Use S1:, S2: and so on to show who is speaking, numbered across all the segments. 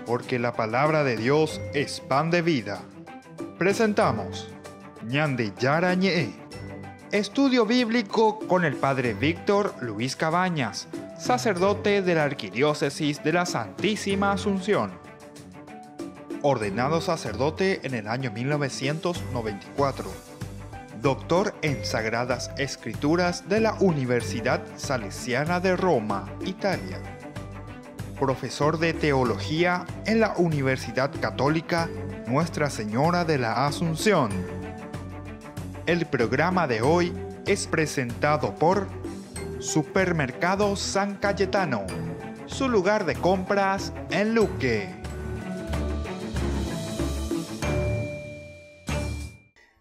S1: porque la palabra de Dios es pan de vida. Presentamos Ñande Yara Ñe, estudio bíblico con el Padre Víctor Luis Cabañas, sacerdote de la Arquidiócesis de la Santísima Asunción. Ordenado sacerdote en el año 1994. Doctor en Sagradas Escrituras de la Universidad Salesiana de Roma, Italia. Profesor de Teología en la Universidad Católica Nuestra Señora de la Asunción. El programa de hoy es presentado por Supermercado San Cayetano, su lugar de compras en Luque.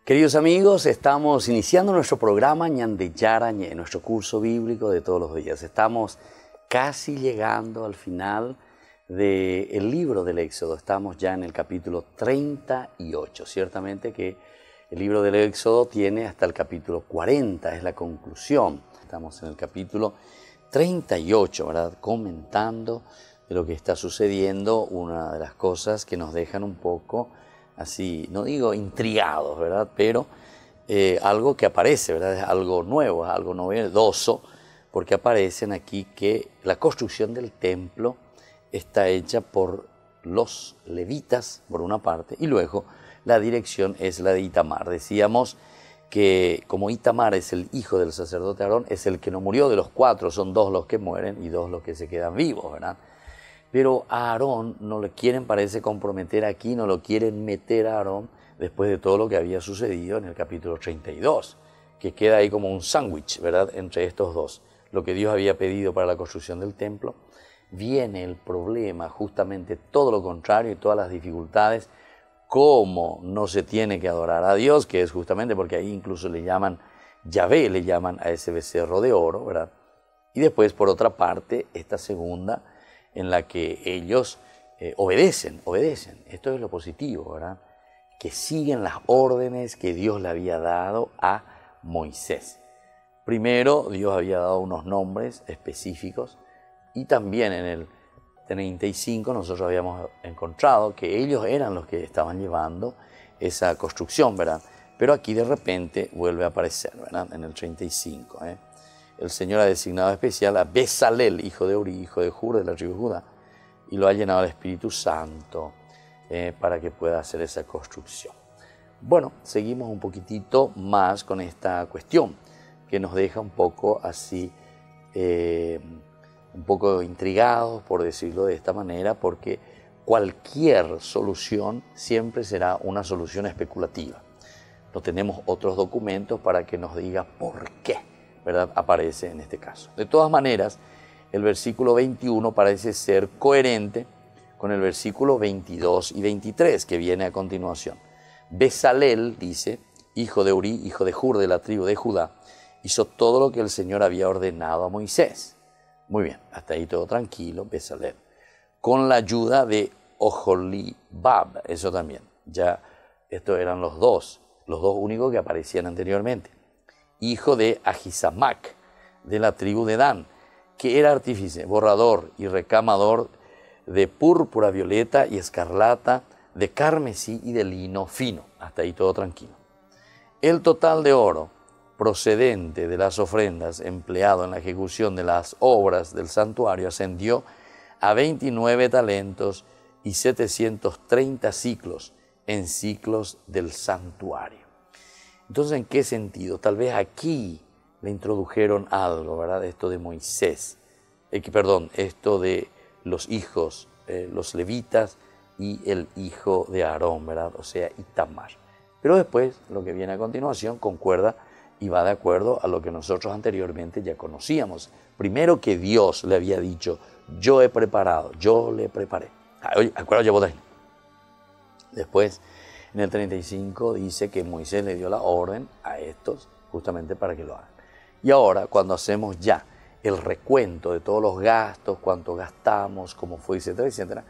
S2: Queridos amigos, estamos iniciando nuestro programa Ñande Yara Ñe, nuestro curso bíblico de todos los días. Estamos casi llegando al final del libro del Éxodo. Estamos ya en el capítulo 38. Ciertamente que el libro del Éxodo tiene hasta el capítulo 40, es la conclusión. Estamos en el capítulo 38, ¿verdad? Comentando de lo que está sucediendo, una de las cosas que nos dejan un poco así, no digo intrigados, ¿verdad? Pero algo que aparece, ¿verdad? Es algo nuevo, es algo novedoso, porque aparecen aquí que la construcción del templo está hecha por los levitas, por una parte, y luego la dirección es la de Itamar. Decíamos que como Itamar es el hijo del sacerdote Aarón, es el que no murió de los cuatro, son dos los que mueren y dos los que se quedan vivos, ¿verdad? Pero a Aarón no le quieren, parece, comprometer aquí, no lo quieren meter a Aarón después de todo lo que había sucedido en el capítulo 32, que queda ahí como un sándwich, ¿verdad?, entre estos dos. Lo que Dios había pedido para la construcción del templo, viene el problema, justamente todo lo contrario y todas las dificultades, cómo no se tiene que adorar a Dios, que es justamente porque ahí incluso le llaman Yahvé, le llaman a ese becerro de oro, ¿verdad? Y después, por otra parte, esta segunda, en la que ellos obedecen. Esto es lo positivo, ¿verdad? Que siguen las órdenes que Dios le había dado a Moisés. Primero, Dios había dado unos nombres específicos y también en el 35 nosotros habíamos encontrado que ellos eran los que estaban llevando esa construcción, ¿verdad? Pero aquí de repente vuelve a aparecer, ¿verdad? En el 35, el Señor ha designado especial a Bezalel, hijo de Uri, hijo de Hur, de la tribu de Judá, y lo ha llenado el Espíritu Santo para que pueda hacer esa construcción. Bueno, seguimos un poquitito más con esta cuestión, que nos deja un poco así, un poco intrigados, por decirlo de esta manera, porque cualquier solución siempre será una solución especulativa. No tenemos otros documentos para que nos diga por qué, ¿verdad?, aparece en este caso. De todas maneras, el versículo 21 parece ser coherente con el versículo 22 y 23 que viene a continuación. Bezalel, dice, hijo de Uri, hijo de Hur, de la tribu de Judá, hizo todo lo que el Señor había ordenado a Moisés. Muy bien, hasta ahí todo tranquilo, Bezalel. Con la ayuda de Oholibab, eso también. Ya estos eran los dos únicos que aparecían anteriormente. Hijo de Ahisamac, de la tribu de Dan, que era artífice, borrador y recamador de púrpura, violeta y escarlata, de carmesí y de lino fino. Hasta ahí todo tranquilo. El total de oro procedente de las ofrendas empleado en la ejecución de las obras del santuario ascendió a 29 talentos y 730 ciclos en ciclos del santuario. Entonces, ¿en qué sentido? Tal vez aquí le introdujeron algo, ¿verdad? Esto de Moisés, esto de los hijos, los levitas y el hijo de Aarón, ¿verdad? O sea, Itamar. Pero después, lo que viene a continuación concuerda y va de acuerdo a lo que nosotros anteriormente ya conocíamos. Primero que Dios le había dicho, yo he preparado, yo le preparé. Oye, acuérdate, yo voté. Después, en el 35 dice que Moisés le dio la orden a estos justamente para que lo hagan. Y ahora, cuando hacemos ya el recuento de todos los gastos, cuánto gastamos, cómo fue, etcétera, etcétera,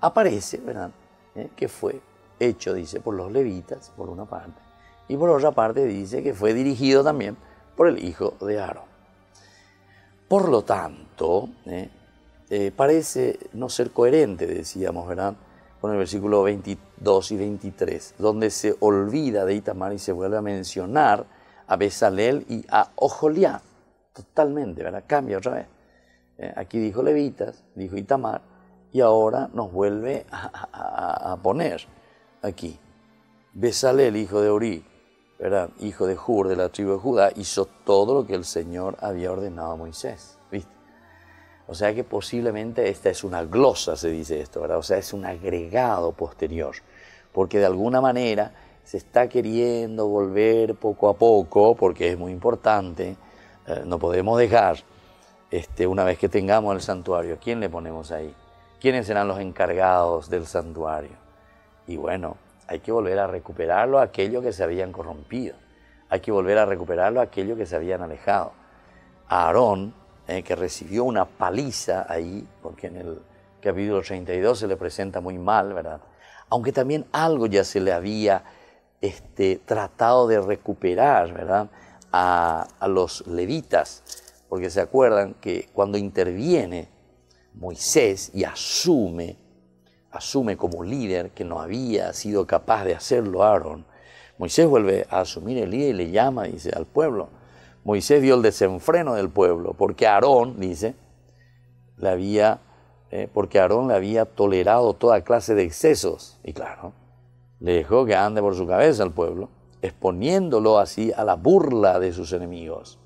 S2: aparece, ¿verdad?, que fue hecho, dice, por los levitas, por una parte, y por otra parte dice que fue dirigido también por el hijo de Aarón. Por lo tanto, parece no ser coherente, decíamos, ¿verdad?, con el versículo 22 y 23, donde se olvida de Itamar y se vuelve a mencionar a Bezalel y a Ojoliab. Totalmente, ¿verdad? Cambia otra vez. Aquí dijo levitas, dijo Itamar, y ahora nos vuelve a poner aquí. Bezalel, hijo de Uri, ¿verdad?, hijo de Hur, de la tribu de Judá, hizo todo lo que el Señor había ordenado a Moisés, ¿viste? O sea que posiblemente esta es una glosa, se dice esto, ¿verdad? O sea, es un agregado posterior, porque de alguna manera se está queriendo volver poco a poco, porque es muy importante, no podemos dejar, una vez que tengamos el santuario, ¿a quién le ponemos ahí? ¿Quiénes serán los encargados del santuario? Y bueno, hay que volver a recuperarlo a aquellos que se habían corrompido, hay que volver a recuperarlo a aquellos que se habían alejado. A Aarón, que recibió una paliza ahí, porque en el capítulo 32 se le presenta muy mal, ¿verdad? Aunque también algo ya se le había tratado de recuperar, ¿verdad?, a los levitas, porque se acuerdan que cuando interviene Moisés y asume como líder que no había sido capaz de hacerlo Aarón, Moisés vuelve a asumir el líder y le llama, dice, al pueblo. Moisés vio el desenfreno del pueblo, porque Aarón, dice, porque Aarón le había tolerado toda clase de excesos. Y claro, le dejó que ande por su cabeza al pueblo, exponiéndolo así a la burla de sus enemigos.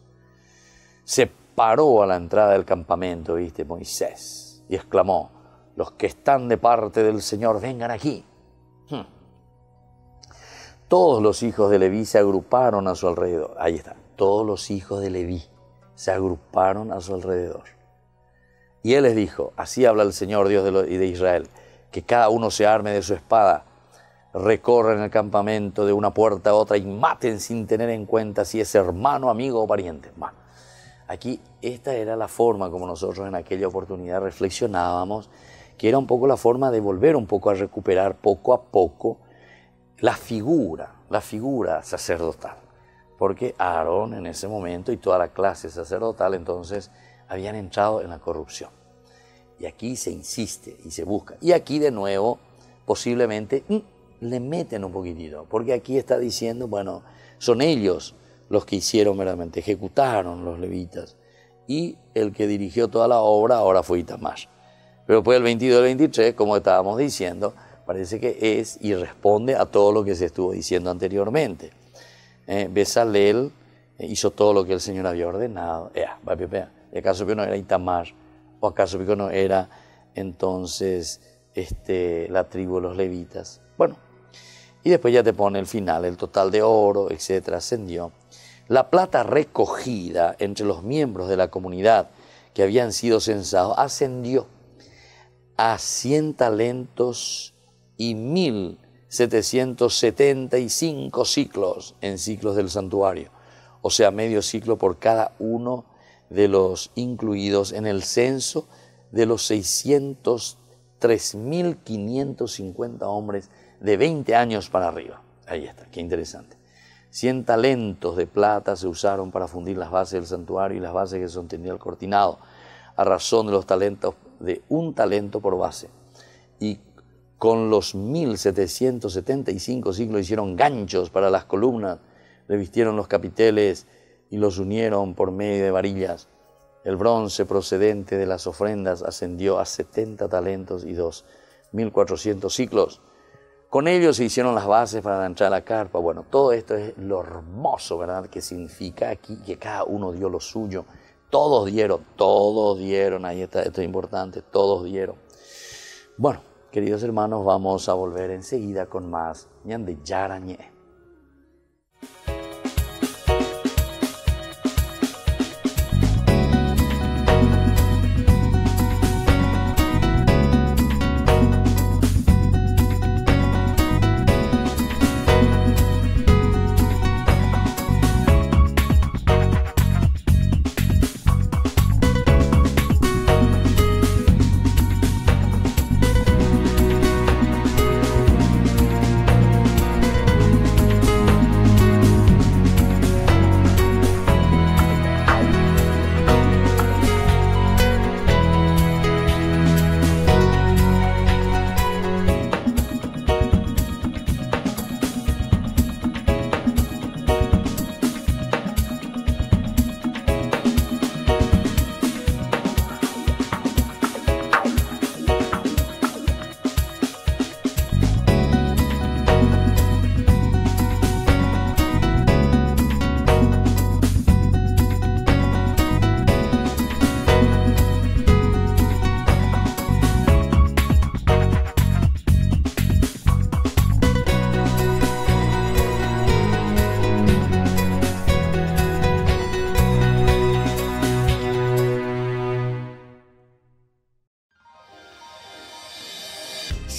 S2: Se paró a la entrada del campamento, ¿viste?, Moisés, y exclamó: los que están de parte del Señor, vengan aquí. Todos los hijos de Leví se agruparon a su alrededor. Ahí está. Todos los hijos de Leví se agruparon a su alrededor. Y él les dijo: así habla el Señor Dios de Israel, que cada uno se arme de su espada, recorran el campamento de una puerta a otra y maten sin tener en cuenta si es hermano, amigo o pariente. Bueno, aquí esta era la forma como nosotros en aquella oportunidad reflexionábamos, que era un poco la forma de volver un poco a recuperar poco a poco la figura sacerdotal. Porque Aarón en ese momento y toda la clase sacerdotal entonces habían entrado en la corrupción. Y aquí se insiste y se busca. Y aquí de nuevo posiblemente le meten un poquitito, porque aquí está diciendo, bueno, son ellos los que hicieron verdaderamente, ejecutaron los levitas. Y el que dirigió toda la obra ahora fue Itamar. Pero después del 22 al 23, como estábamos diciendo, parece que es y responde a todo lo que se estuvo diciendo anteriormente. Bezalel hizo todo lo que el Señor había ordenado. ¿Y acaso que no era Itamar? ¿O acaso que no era entonces la tribu de los levitas? Bueno, y después ya te pone el final, el total de oro, etcétera, ascendió. La plata recogida entre los miembros de la comunidad que habían sido censados ascendió a 100 talentos y 1.775 ciclos en ciclos del santuario, o sea, medio ciclo por cada uno de los incluidos en el censo de los 603.550 hombres de 20 años para arriba. Ahí está, qué interesante. 100 talentos de plata se usaron para fundir las bases del santuario y las bases que sostenían el cortinado, a razón de los talentos de un talento por base. Y con los 1.775 ciclos hicieron ganchos para las columnas, revistieron los capiteles y los unieron por medio de varillas. El bronce procedente de las ofrendas ascendió a 70 talentos y 2.400 ciclos. Con ellos se hicieron las bases para la entrada a la carpa. Bueno, todo esto es lo hermoso, ¿verdad?, que significa aquí que cada uno dio lo suyo. Todos dieron, ahí está, esto es importante, todos dieron. Bueno, queridos hermanos, vamos a volver enseguida con más ñande yarañe.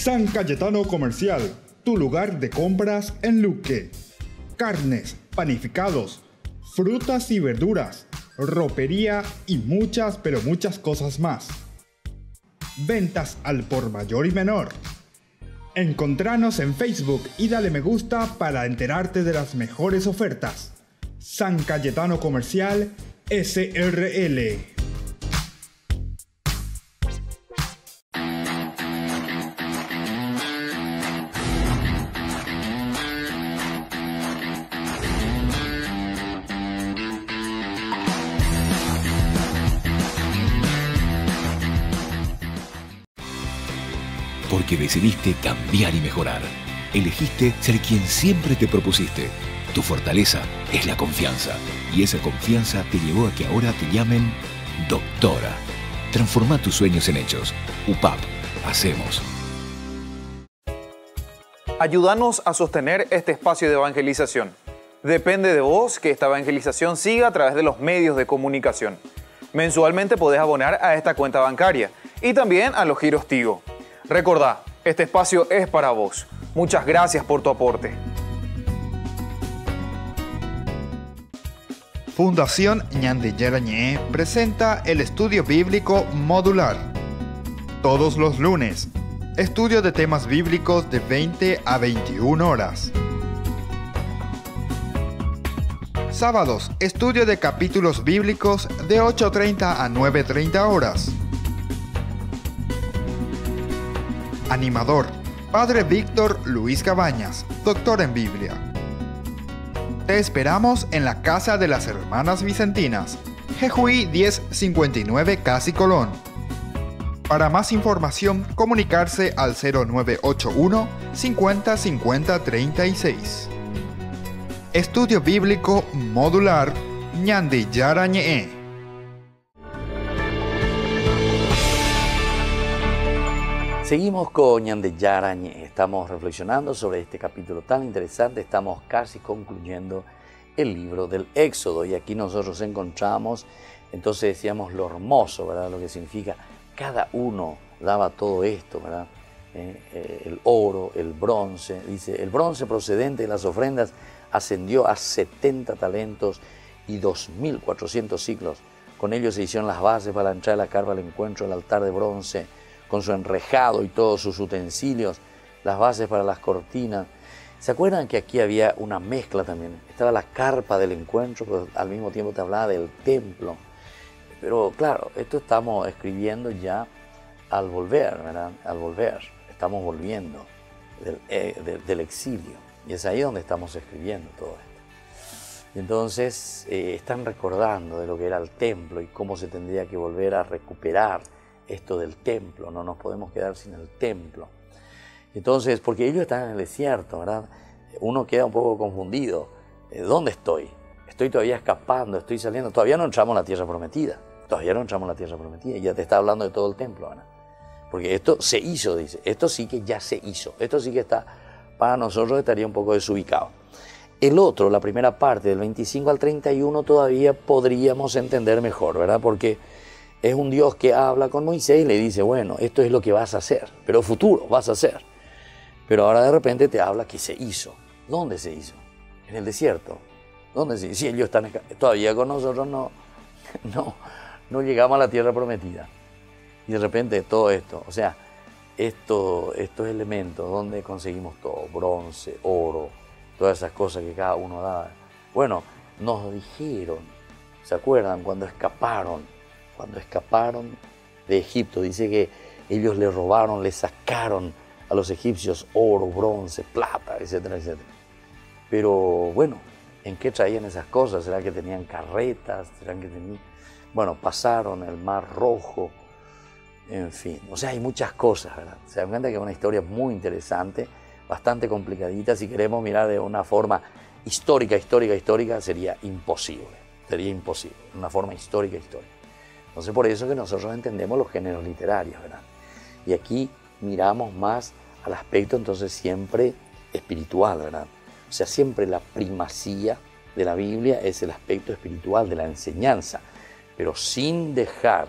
S1: San Cayetano Comercial, tu lugar de compras en Luque. Carnes, panificados, frutas y verduras, ropería y muchas, pero muchas cosas más. Ventas al por mayor y menor. Encontranos en Facebook y dale me gusta para enterarte de las mejores ofertas. San Cayetano Comercial SRL.
S3: Porque decidiste cambiar y mejorar. Elegiste ser quien siempre te propusiste. Tu fortaleza es la confianza. Y esa confianza te llevó a que ahora te llamen doctora. Transforma tus sueños en hechos. UPAP. Hacemos.
S4: Ayúdanos a sostener este espacio de evangelización. Depende de vos que esta evangelización siga a través de los medios de comunicación. Mensualmente podés abonar a esta cuenta bancaria y también a los giros Tigo. Recordá, este espacio es para vos. Muchas gracias por tu aporte.
S1: Fundación Ñande Yarañé presenta el estudio bíblico modular. Todos los lunes, estudio de temas bíblicos de 20 a 21 horas. Sábados, estudio de capítulos bíblicos de 8:30 a 9:30 horas. Animador, Padre Víctor Luis Cabañas, doctor en Biblia. Te esperamos en la Casa de las Hermanas Vicentinas, Jejuí 1059 Casi Colón. Para más información, comunicarse al 0981 50 50 36. Estudio Bíblico Modular Ñande Yarañé.
S2: Seguimos con Ñande Yarañé. Estamos reflexionando sobre este capítulo tan interesante. Estamos casi concluyendo el libro del Éxodo. Y aquí nosotros encontramos, entonces decíamos lo hermoso, ¿verdad? Lo que significa, cada uno daba todo esto, ¿verdad? El oro, el bronce. Dice, el bronce procedente de las ofrendas ascendió a 70 talentos y 2.400 siclos. Con ellos se hicieron las bases para la entrada de la carpa al encuentro del altar de bronce, con su enrejado y todos sus utensilios, las bases para las cortinas. ¿Se acuerdan que aquí había una mezcla también? Estaba la carpa del encuentro, pero al mismo tiempo te hablaba del templo. Pero claro, esto estamos escribiendo ya al volver, ¿verdad? Al volver, estamos volviendo del exilio. Y es ahí donde estamos escribiendo todo esto. Y entonces están recordando de lo que era el templo y cómo se tendría que volver a recuperar esto del templo. No nos podemos quedar sin el templo. Entonces, porque ellos están en el desierto, ¿verdad? Uno queda un poco confundido. ¿Dónde estoy? Estoy todavía escapando, estoy saliendo. Todavía no entramos a la tierra prometida. Todavía no entramos a la tierra prometida. Y ya te está hablando de todo el templo, ¿verdad? Porque esto se hizo, dice. Esto sí que ya se hizo. Esto sí que está, para nosotros estaría un poco desubicado. El otro, la primera parte, del 25 al 31, todavía podríamos entender mejor, ¿verdad? Porque es un Dios que habla con Moisés y le dice, bueno, esto es lo que vas a hacer, pero futuro vas a hacer. Pero ahora de repente te habla que se hizo. ¿Dónde se hizo? En el desierto. ¿Dónde se hizo? Si ellos están todavía con nosotros, no llegamos a la tierra prometida. Y de repente todo esto, o sea, estos elementos, ¿dónde conseguimos todo? Bronce, oro, todas esas cosas que cada uno daba. Bueno, nos dijeron, ¿se acuerdan? Cuando escaparon de Egipto, dice que ellos le robaron, le sacaron a los egipcios oro, bronce, plata, etcétera, etcétera. Pero bueno, ¿en qué traían esas cosas? ¿Será que tenían carretas? ¿Será que tenían...? Bueno, pasaron el Mar Rojo, en fin. O sea, hay muchas cosas, ¿verdad? Se dan cuenta que es una historia muy interesante, bastante complicadita. Si queremos mirar de una forma histórica, sería imposible. Sería imposible, una forma histórica. Entonces, por eso que nosotros entendemos los géneros literarios, ¿verdad? Y aquí miramos más al aspecto, entonces, siempre espiritual, ¿verdad? O sea, siempre la primacía de la Biblia es el aspecto espiritual de la enseñanza, pero sin dejar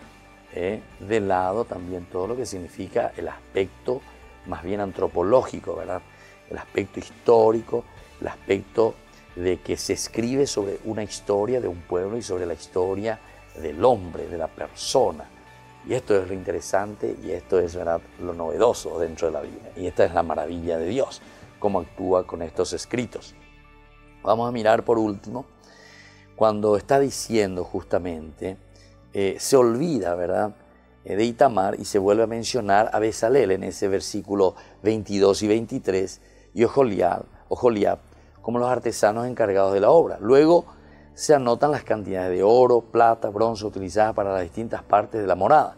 S2: de lado también todo lo que significa el aspecto más bien antropológico, ¿verdad? El aspecto histórico, el aspecto de que se escribe sobre una historia de un pueblo y sobre la historia del hombre, de la persona. Y esto es lo interesante y esto es, ¿verdad?, lo novedoso dentro de la Biblia. Y esta es la maravilla de Dios, cómo actúa con estos escritos. Vamos a mirar por último, cuando está diciendo justamente, se olvida, ¿verdad?, de Itamar y se vuelve a mencionar a Bezalel en ese versículo 22 y 23 y Oholiab como los artesanos encargados de la obra. Luego se anotan las cantidades de oro, plata, bronce utilizadas para las distintas partes de la morada.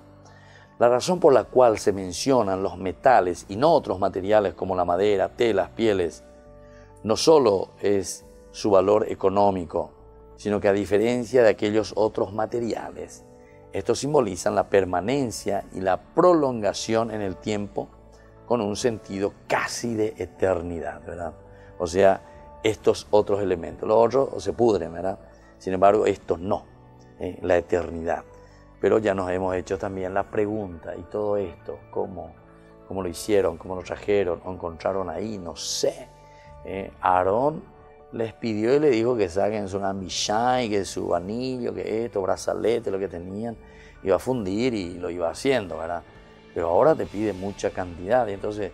S2: La razón por la cual se mencionan los metales y no otros materiales como la madera, telas, pieles, no solo es su valor económico, sino que a diferencia de aquellos otros materiales, estos simbolizan la permanencia y la prolongación en el tiempo con un sentido casi de eternidad, ¿verdad? O sea, estos otros elementos. Los otros se pudren, ¿verdad? Sin embargo, estos no, la eternidad. Pero ya nos hemos hecho también la pregunta, ¿y todo esto cómo lo hicieron, cómo lo trajeron o encontraron ahí? No sé. Aarón les pidió y le dijo que saquen su ambishai, que su anillo, que esto, brazalete, lo que tenían, iba a fundir y lo iba haciendo, ¿verdad? Pero ahora te pide mucha cantidad y entonces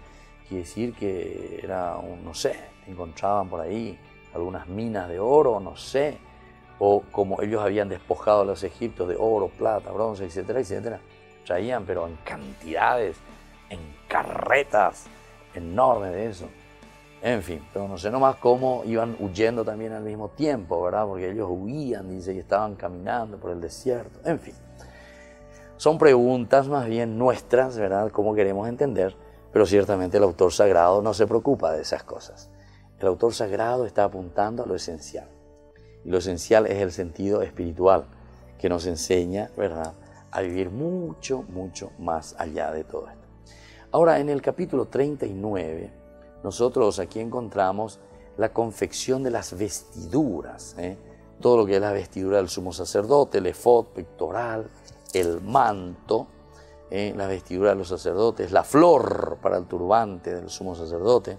S2: quiere decir que era no sé, encontraban por ahí algunas minas de oro, no sé, o como ellos habían despojado a los egipcios de oro, plata, bronce, etcétera, etcétera, traían pero en cantidades, en carretas enormes de eso. En fin, pero no sé nomás cómo iban huyendo también al mismo tiempo, ¿verdad? Porque ellos huían, dice, y estaban caminando por el desierto. En fin, son preguntas más bien nuestras, ¿verdad? Cómo queremos entender, pero ciertamente el autor sagrado no se preocupa de esas cosas. El autor sagrado está apuntando a lo esencial. Y lo esencial es el sentido espiritual que nos enseña, ¿verdad?, a vivir mucho, mucho más allá de todo esto. Ahora, en el capítulo 39, nosotros aquí encontramos la confección de las vestiduras, todo lo que es la vestidura del sumo sacerdote, el efod pectoral, el manto, la vestidura de los sacerdotes, la flor para el turbante del sumo sacerdote,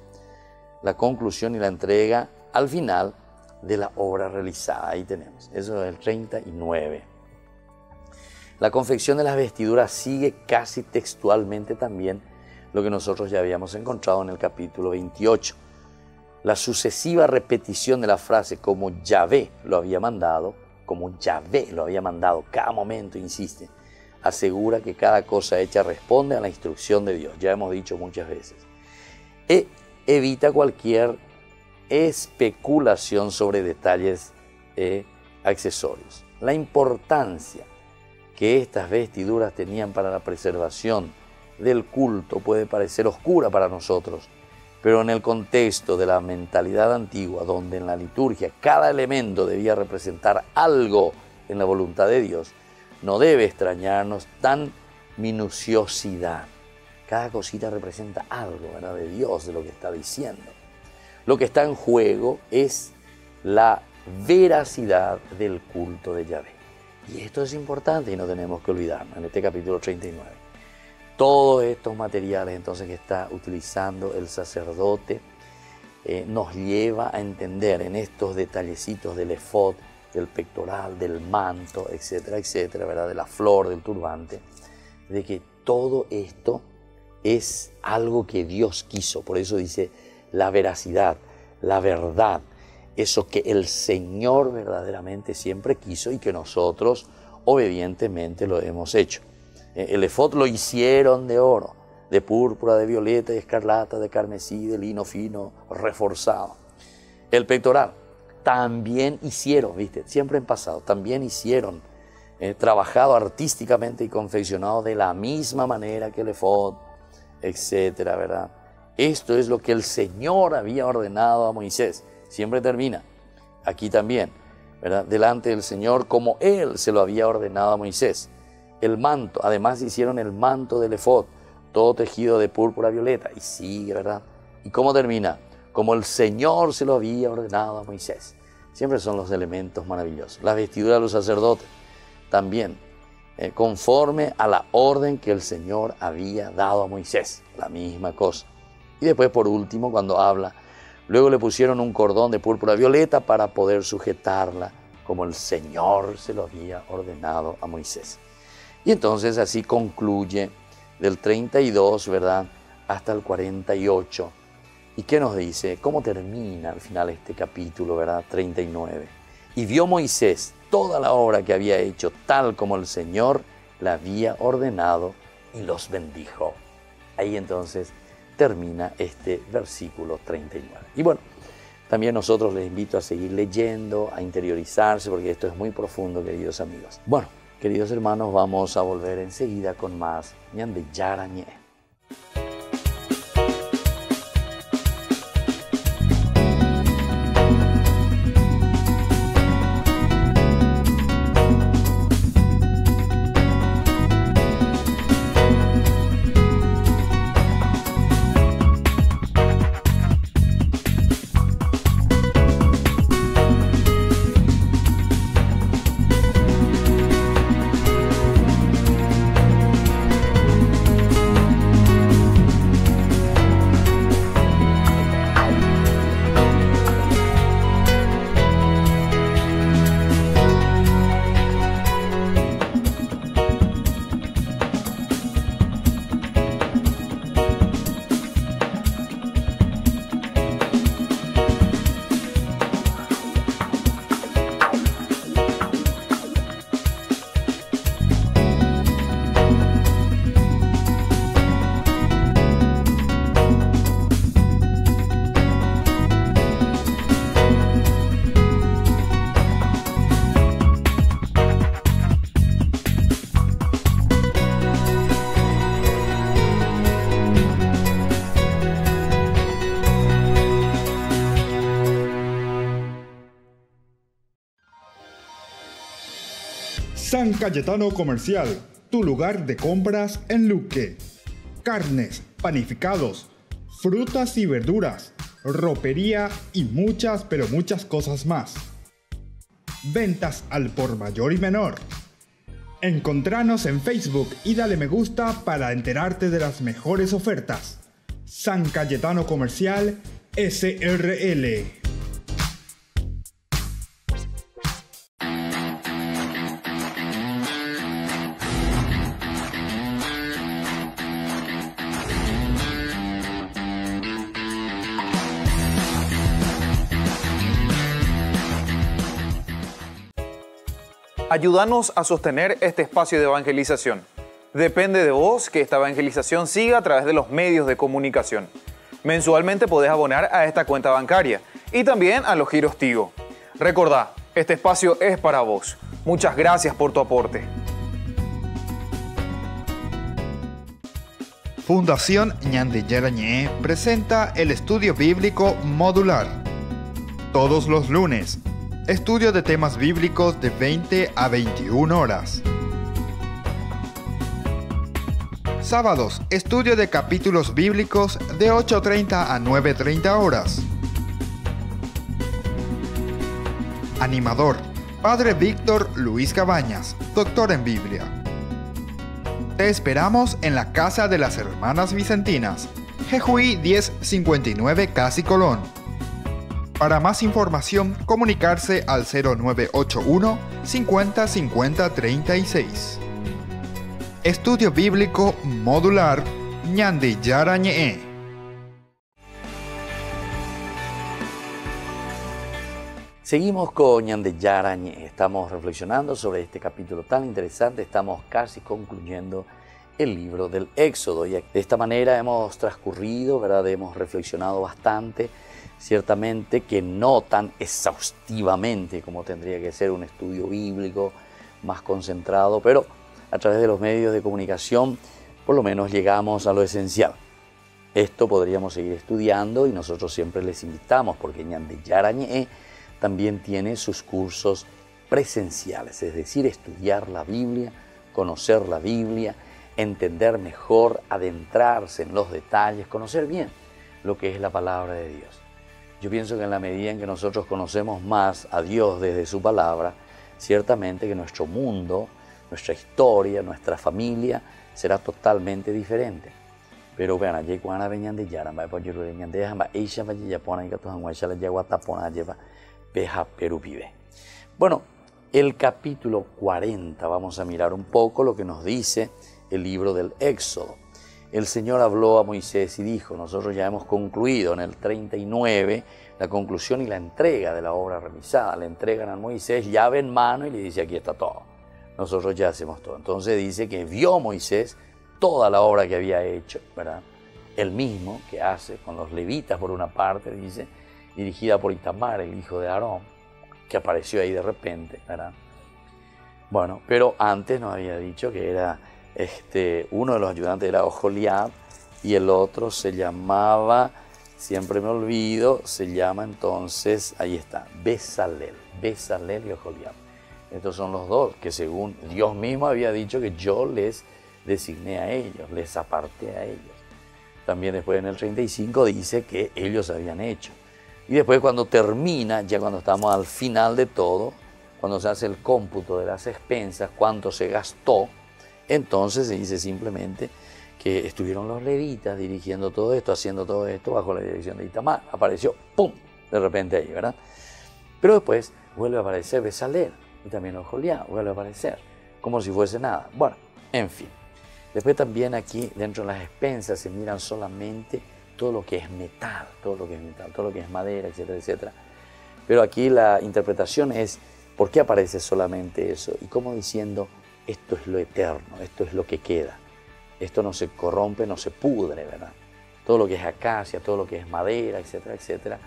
S2: la conclusión y la entrega al final de la obra realizada. Ahí tenemos, eso es el 39. La confección de las vestiduras sigue casi textualmente también lo que nosotros ya habíamos encontrado en el capítulo 28. La sucesiva repetición de la frase como Yahvé lo había mandado, cada momento insiste, asegura que cada cosa hecha responde a la instrucción de Dios, ya hemos dicho muchas veces, e evita cualquier especulación sobre detalles accesorios. La importancia que estas vestiduras tenían para la preservación del culto puede parecer oscura para nosotros, pero en el contexto de la mentalidad antigua, donde en la liturgia cada elemento debía representar algo en la voluntad de Dios, no debe extrañarnos tan minuciosidad. Cada cosita representa algo, ¿verdad?, de Dios, de lo que está diciendo. Lo que está en juego es la veracidad del culto de Yahvé. Y esto es importante y no tenemos que olvidarnos en este capítulo 39. Todos estos materiales entonces que está utilizando el sacerdote nos lleva a entender en estos detallecitos del efod, del pectoral, del manto, etcétera, etcétera, ¿verdad?, de la flor, del turbante, de que todo esto es algo que Dios quiso. Por eso dice la veracidad, la verdad, eso que el Señor verdaderamente siempre quiso y que nosotros obedientemente lo hemos hecho. El efod lo hicieron de oro, de púrpura, de violeta, de escarlata, de carmesí, de lino fino, reforzado. El pectoral también hicieron, ¿viste? Siempre en pasado, también hicieron, trabajado artísticamente y confeccionado de la misma manera que el efod, etcétera, ¿verdad? Esto es lo que el Señor había ordenado a Moisés. Siempre termina, aquí también, ¿verdad?, delante del Señor como Él se lo había ordenado a Moisés. El manto, además hicieron el manto del efod, todo tejido de púrpura violeta. Y sigue, ¿verdad? ¿Y cómo termina? Como el Señor se lo había ordenado a Moisés. Siempre son los elementos maravillosos. Las vestiduras de los sacerdotes también conforme a la orden que el Señor había dado a Moisés, la misma cosa. Y después, por último, cuando habla, luego le pusieron un cordón de púrpura violeta para poder sujetarla, como el Señor se lo había ordenado a Moisés. Y entonces así concluye del 32, ¿verdad?, hasta el 48. ¿Y qué nos dice? ¿Cómo termina al final este capítulo, ¿verdad?, 39? Y vio Moisés toda la obra que había hecho, tal como el Señor la había ordenado, y los bendijo. Ahí entonces termina este versículo 39. Y bueno, también nosotros les invito a seguir leyendo, a interiorizarse, porque esto es muy profundo, queridos amigos. Bueno, queridos hermanos, vamos a volver enseguida con más Ñande Yarañé.
S1: San Cayetano Comercial, tu lugar de compras en Luque. Carnes, panificados, frutas y verduras, ropería y muchas, pero muchas cosas más. Ventas al por mayor y menor. Encontranos en Facebook y dale me gusta para enterarte de las mejores ofertas. San Cayetano Comercial, SRL.
S4: Ayúdanos a sostener este espacio de evangelización. Depende de vos que esta evangelización siga a través de los medios de comunicación. Mensualmente podés abonar a esta cuenta bancaria y también a los giros Tigo. Recordá, este espacio es para vos. Muchas gracias por tu aporte.
S1: Fundación Ñande Yarañé presenta el estudio bíblico modular. Todos los lunes, estudio de temas bíblicos de 20 a 21 horas. Sábados, estudio de capítulos bíblicos de 8:30 a 9:30 horas. Animador, Padre Víctor Luis Cabañas, doctor en Biblia. Te esperamos en la Casa de las Hermanas Vicentinas, Jejuí 1059 Casi Colón. Para más información, comunicarse al 0981 50 50 36. Estudio Bíblico Modular Ñande Yarañé.
S2: Seguimos con Ñande Yarañé. Estamos reflexionando sobre este capítulo tan interesante. Estamos casi concluyendo el libro del Éxodo. Y de esta manera hemos transcurrido, ¿verdad? Hemos reflexionado bastante. Ciertamente que no tan exhaustivamente como tendría que ser un estudio bíblico más concentrado, pero a través de los medios de comunicación por lo menos llegamos a lo esencial. Esto podríamos seguir estudiando y nosotros siempre les invitamos porque Ñande Yarañé también tiene sus cursos presenciales, es decir, estudiar la Biblia, conocer la Biblia, entender mejor, adentrarse en los detalles, conocer bien lo que es la palabra de Dios. Yo pienso que en la medida en que nosotros conocemos más a Dios desde su palabra, ciertamente que nuestro mundo nuestra historia, nuestra familia será totalmente diferente. Pero vean, allí cuando venían de Yara, va por Yuru venían de Jamba, ella va a poner que todos han la llegó a tapona lleva peja Perú vive. Bueno, el capítulo 40, vamos a mirar un poco lo que nos dice el libro del Éxodo. El Señor habló a Moisés y dijo, nosotros ya hemos concluido en el 39 la conclusión y la entrega de la obra revisada. Le entregan a Moisés llave en mano y le dice, aquí está todo. Nosotros ya hacemos todo. Entonces dice que vio Moisés toda la obra que había hecho, ¿verdad? El mismo que hace con los levitas por una parte, dice, dirigida por Itamar, el hijo de Aarón, que apareció ahí de repente, ¿verdad? Bueno, pero antes nos había dicho que era uno de los ayudantes era Oholiab y el otro se llamaba, siempre me olvido, se llama entonces, ahí está, Bezalel y Oholiab. Estos son los dos que según Dios mismo había dicho que yo les designé a ellos, les aparté a ellos. También después en el 35 dice que ellos habían hecho. Y después cuando termina, ya cuando estamos al final de todo, cuando se hace el cómputo de las expensas, cuánto se gastó, entonces se dice simplemente que estuvieron los levitas dirigiendo todo esto, haciendo todo esto bajo la dirección de Itamar. Apareció, ¡pum!, de repente ahí, ¿verdad? Pero después vuelve a aparecer Bezalel y también Oholiab vuelve a aparecer, como si fuese nada. Bueno, en fin. Después también aquí, dentro de las expensas, se miran solamente todo lo que es metal, todo lo que es madera, etcétera, etcétera. Pero aquí la interpretación es, ¿por qué aparece solamente eso? Y como diciendo, esto es lo eterno, esto es lo que queda. Esto no se corrompe, no se pudre, ¿verdad? Todo lo que es acacia, todo lo que es madera, etcétera, etcétera,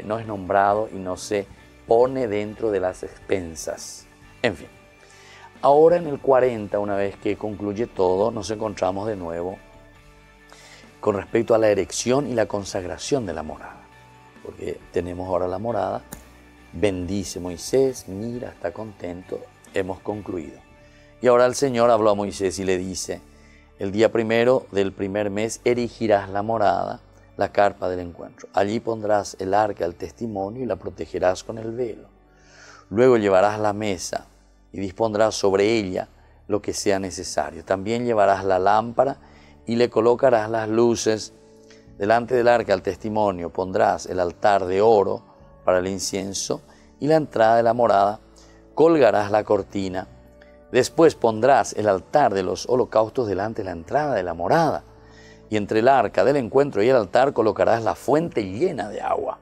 S2: no es nombrado y no se pone dentro de las expensas. En fin. Ahora en el 40, una vez que concluye todo, nos encontramos de nuevo con respecto a la erección y la consagración de la morada. Porque tenemos ahora la morada, bendice Moisés, mira, está contento, hemos concluido. Y ahora el Señor habló a Moisés y le dice, el día primero del primer mes erigirás la morada, la carpa del encuentro. Allí pondrás el arca del testimonio y la protegerás con el velo. Luego llevarás la mesa y dispondrás sobre ella lo que sea necesario. También llevarás la lámpara y le colocarás las luces. Delante del arca del testimonio pondrás el altar de oro para el incienso y la entrada de la morada. Colgarás la cortina. Después pondrás el altar de los holocaustos delante de la entrada de la morada. Y entre el arca del encuentro y el altar colocarás la fuente llena de agua.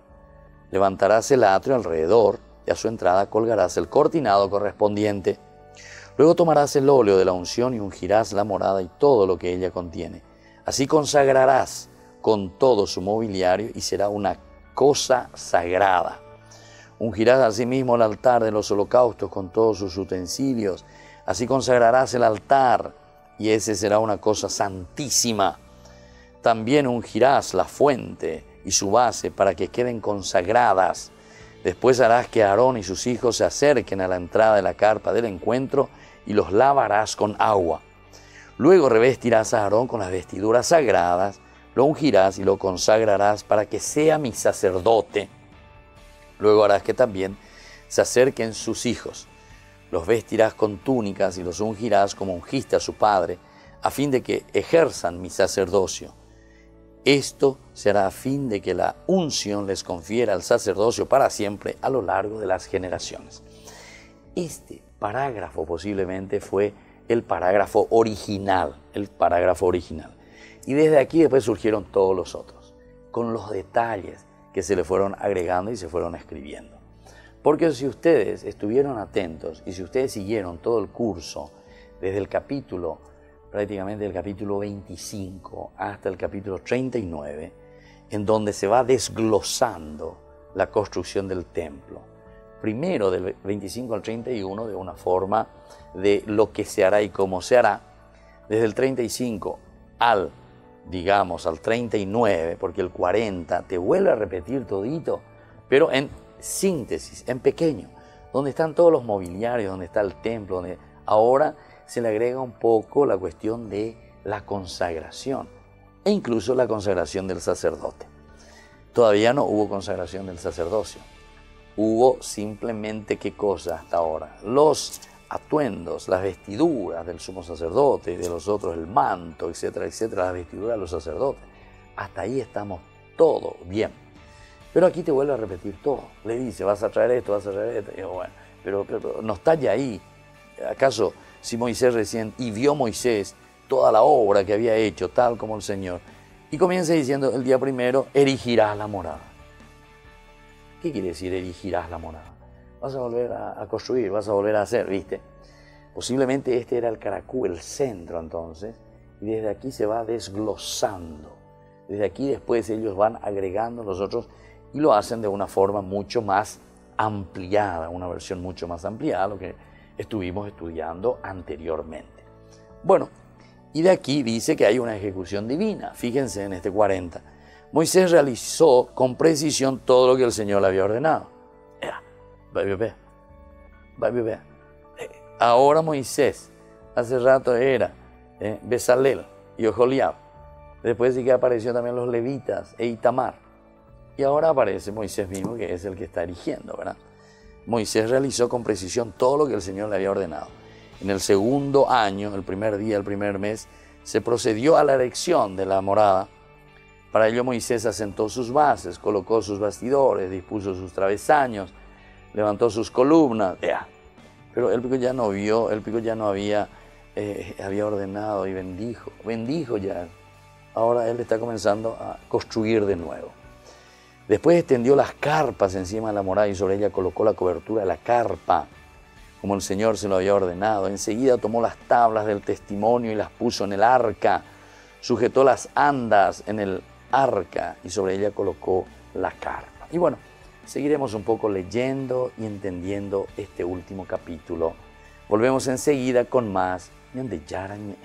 S2: Levantarás el atrio alrededor y a su entrada colgarás el cortinado correspondiente. Luego tomarás el óleo de la unción y ungirás la morada y todo lo que ella contiene. Así consagrarás con todo su mobiliario y será una cosa sagrada. Ungirás asimismo el altar de los holocaustos con todos sus utensilios. Así consagrarás el altar y ese será una cosa santísima. También ungirás la fuente y su base para que queden consagradas. Después harás que Aarón y sus hijos se acerquen a la entrada de la carpa del encuentro y los lavarás con agua. Luego revestirás a Aarón con las vestiduras sagradas, lo ungirás y lo consagrarás para que sea mi sacerdote. Luego harás que también se acerquen sus hijos. Los vestirás con túnicas y los ungirás como ungiste a su padre, a fin de que ejerzan mi sacerdocio. Esto será a fin de que la unción les confiera el sacerdocio para siempre a lo largo de las generaciones. Este parágrafo posiblemente fue el parágrafo original, Y desde aquí después surgieron todos los otros, con los detalles que se le fueron agregando y se fueron escribiendo. Porque si ustedes estuvieron atentos y si ustedes siguieron todo el curso desde el capítulo, prácticamente del capítulo 25 hasta el capítulo 39, en donde se va desglosando la construcción del templo. Primero del 25 al 31 de una forma de lo que se hará y cómo se hará. Desde el 35 al 39, porque el 40 te vuelve a repetir todito, pero en síntesis, en pequeño, donde están todos los mobiliarios, donde está el templo, donde ahora se le agrega un poco la cuestión de la consagración e incluso la consagración del sacerdote. Todavía no hubo consagración del sacerdocio. Hubo simplemente, ¿qué cosa hasta ahora? Los atuendos, las vestiduras del sumo sacerdote y de los otros, el manto, etcétera, etcétera, las vestiduras de los sacerdotes. Hasta ahí estamos todo bien. Pero aquí te vuelve a repetir todo. Le dice, vas a traer esto, vas a traer esto. Y yo, bueno, pero no está ya ahí. ¿Acaso si Moisés recién, y vio Moisés toda la obra que había hecho, tal como el Señor? Y comienza diciendo, el día primero, erigirás la morada. ¿Qué quiere decir erigirás la morada? Vas a volver a construir, vas a volver a hacer, ¿viste? Posiblemente este era el caracú, el centro entonces, y desde aquí se va desglosando. Desde aquí después ellos van agregando los otros y lo hacen de una forma mucho más ampliada, una versión mucho más ampliada, lo que estuvimos estudiando anteriormente. Bueno, y de aquí dice que hay una ejecución divina. Fíjense en este 40. Moisés realizó con precisión todo lo que el Señor le había ordenado. Ahora Moisés, hace rato era Bezalel y Oholiab. Después sí que apareció también los levitas e Itamar. Y ahora aparece Moisés mismo, que es el que está erigiendo, ¿verdad? Moisés realizó con precisión todo lo que el Señor le había ordenado. En el segundo año, el primer día, el primer mes, se procedió a la erección de la morada. Para ello Moisés asentó sus bases, colocó sus bastidores, dispuso sus travesaños, levantó sus columnas. Pero el pico ya no vio, el pico ya no había ordenado y bendijo ya. Ahora él está comenzando a construir de nuevo. Después extendió las carpas encima de la morada y sobre ella colocó la cobertura de la carpa, como el Señor se lo había ordenado. Enseguida tomó las tablas del testimonio y las puso en el arca, sujetó las andas en el arca y sobre ella colocó la carpa. Y bueno, seguiremos un poco leyendo y entendiendo este último capítulo. Volvemos enseguida con más Ñande Yara Ñe.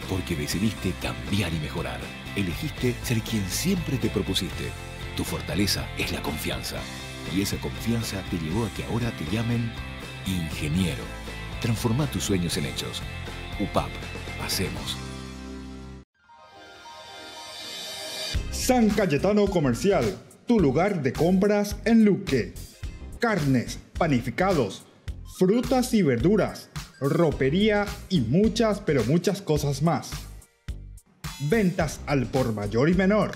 S3: Porque decidiste cambiar y mejorar. Elegiste ser quien siempre te propusiste. Tu fortaleza es la confianza. Y esa confianza te llevó a que ahora te llamen ingeniero. Transforma tus sueños en hechos. UPAP. Hacemos.
S1: San Cayetano Comercial, tu lugar de compras en Luque. Carnes, panificados, frutas y verduras, ropería y muchas, pero muchas cosas más. Ventas al por mayor y menor.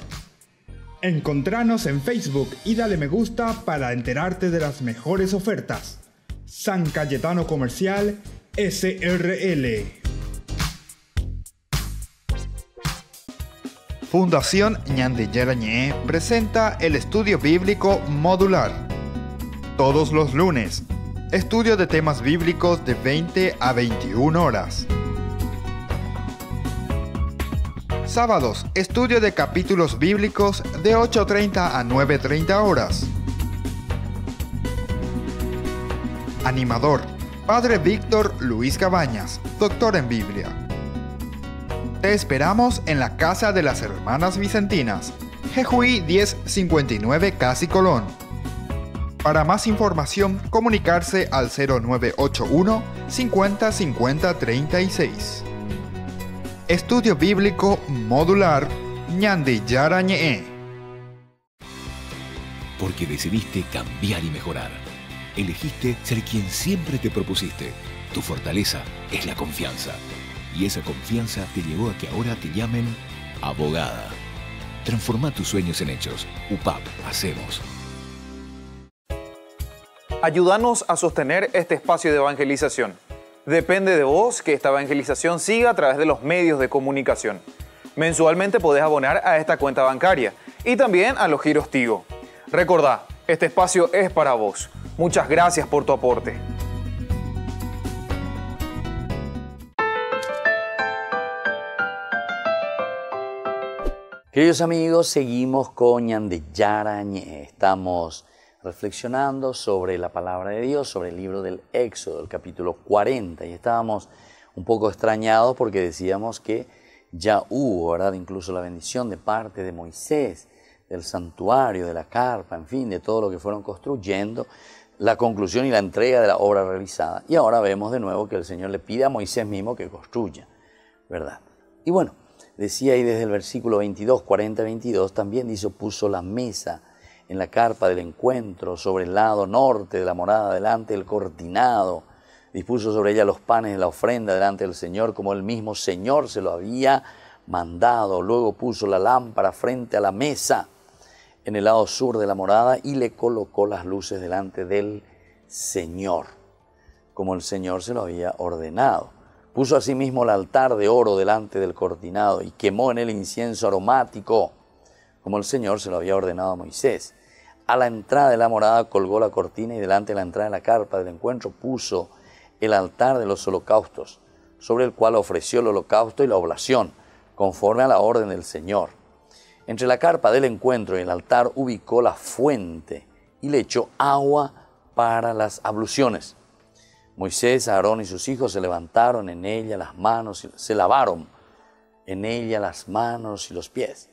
S1: Encontranos en Facebook y dale me gusta para enterarte de las mejores ofertas. San Cayetano Comercial SRL. Fundación Ñande Yara Ñe presenta el estudio bíblico modular. Todos los lunes, estudio de temas bíblicos de 20 a 21 horas. Sábados, estudio de capítulos bíblicos de 8:30 a 9:30 horas. Animador, Padre Víctor Luis Cabañas, doctor en Biblia. Te esperamos en la Casa de las Hermanas Vicentinas, Jejuí 1059 Casi Colón. Para más información, comunicarse al 0981 50 50 36. Estudio Bíblico Modular ñande yarañe.
S3: Porque decidiste cambiar y mejorar. Elegiste ser quien siempre te propusiste. Tu fortaleza es la confianza. Y esa confianza te llevó a que ahora te llamen abogada. Transforma tus sueños en hechos. UPAP Hacemos.
S4: Ayúdanos a sostener este espacio de evangelización. Depende de vos que esta evangelización siga a través de los medios de comunicación. Mensualmente podés abonar a esta cuenta bancaria y también a los giros Tigo. Recordá, este espacio es para vos. Muchas gracias por tu aporte.
S2: Queridos amigos, seguimos con ñande yarañe. Estamos reflexionando sobre la palabra de Dios, sobre el libro del Éxodo, el capítulo 40. Y estábamos un poco extrañados porque decíamos que ya hubo, ¿verdad?, incluso la bendición de parte de Moisés, del santuario, de la carpa, en fin, de todo lo que fueron construyendo, la conclusión y la entrega de la obra realizada. Y ahora vemos de nuevo que el Señor le pide a Moisés mismo que construya, ¿verdad? Y bueno, decía ahí desde el versículo 22, 40-22, también dice, puso la mesa en la carpa del encuentro, sobre el lado norte de la morada, delante del cortinado. Dispuso sobre ella los panes de la ofrenda delante del Señor, como el mismo Señor se lo había mandado. Luego puso la lámpara frente a la mesa en el lado sur de la morada y le colocó las luces delante del Señor, como el Señor se lo había ordenado. Puso asimismo el altar de oro delante del cortinado y quemó en él incienso aromático, como el Señor se lo había ordenado a Moisés. A la entrada de la morada colgó la cortina y delante de la entrada de la carpa del encuentro puso el altar de los holocaustos, sobre el cual ofreció el holocausto y la oblación, conforme a la orden del Señor. Entre la carpa del encuentro y el altar ubicó la fuente y le echó agua para las abluciones. Moisés, Aarón y sus hijos se levantaron en ella las manos, se lavaron en ella las manos y los pies.